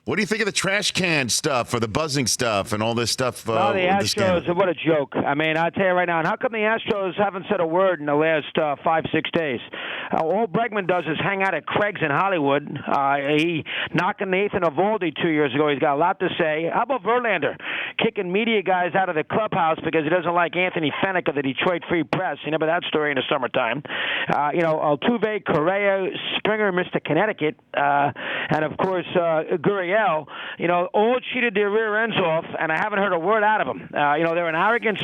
What do you think of the trash can stuff or the buzzing stuff and all this stuff? The Astros, what a joke. I mean, I'll tell you right now, and how come the Astros haven't said a word in the last 5-6 days? All Bregman does is hang out at Craig's in Hollywood. He knocking Nathan Eovaldi 2 years ago. He's got a lot to say. How about Verlander kicking media guys out of the clubhouse because he doesn't like Anthony Fennick of the Detroit Free Press? You remember that story in the summertime. Altuve, Correa, Springer, Mr. Connecticut, and, of course, Gurriel, all cheated their rear ends off, and I haven't heard a word out of them. They're an arrogant,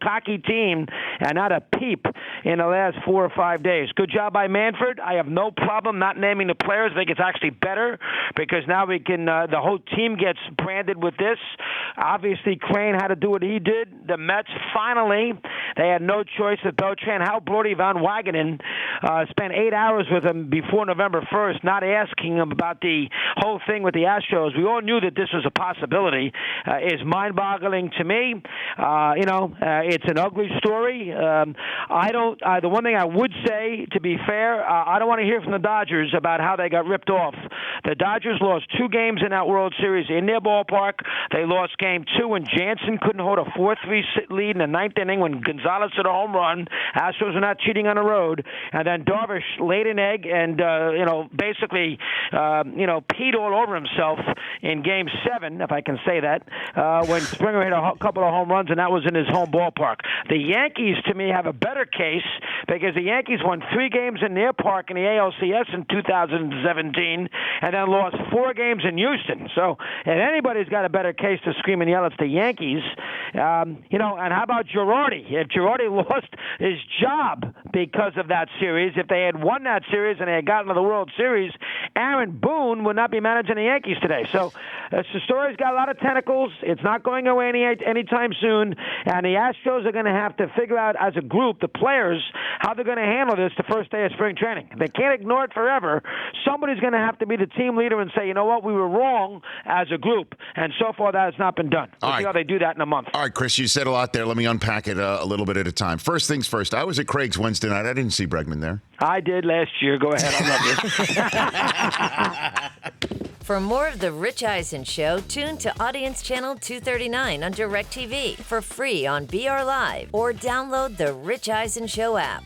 cocky team, and not a peep in the last 4 or 5 days. Good job by Manfred. I have no problem not naming the players. I think it's actually better because now we can. The whole team gets branded with this. Obviously, Crane had to do what he did. The Mets finally, they had no choice of Beltran. How Brody Van Wagenen spent 8 hours with him before November 1st, not asking him about the whole thing with the Astros. We all knew that this was a possibility. Is mind-boggling to me. It's an ugly story. The one thing I would say, to be fair, I don't want to hear from the Dodgers about how they got ripped off. The Dodgers lost 2 games in that World Series in their ballpark. They lost Game 2 when Jansen couldn't hold a 4-3 lead in the 9th inning when Gonzalez hit a home run. Astros were not cheating on the road. And then Darvish laid an egg and, basically, peed all over himself in Game 7, if I can say that, when Springer hit a couple of home runs, and that was in his home ballpark. The Yankees, to me, have a better case because the Yankees won 3 games in their park in the ALCS in 2017 and then lost 4 games in Houston. So if anybody's got a better case to scream and yell, it's the Yankees. And how about Girardi? If Girardi lost his job because of that series, if they had won that series and they had gotten to the World Series, Aaron Boone would not be managing the Yankees today. So the story's got a lot of tentacles. It's not going away anytime soon. And the Astros are going to have to figure out as a group, the players, how they're going to handle this the first day of spring training. They can't ignore it forever. Somebody's going to have to be the team leader and say, you know what, we were wrong as a group. And so far, that has not been done. We'll see how they do that in a month. All right, Chris, you said a lot there. Let me unpack it a little bit at a time. First things first, I was at Craig's Wednesday night. I didn't see Bregman there. I did last year. Go ahead. I love you. For more of The Rich Eisen Show, tune to Audience Channel 239 on DirecTV for free on BR Live or download the Rich Eisen Show app.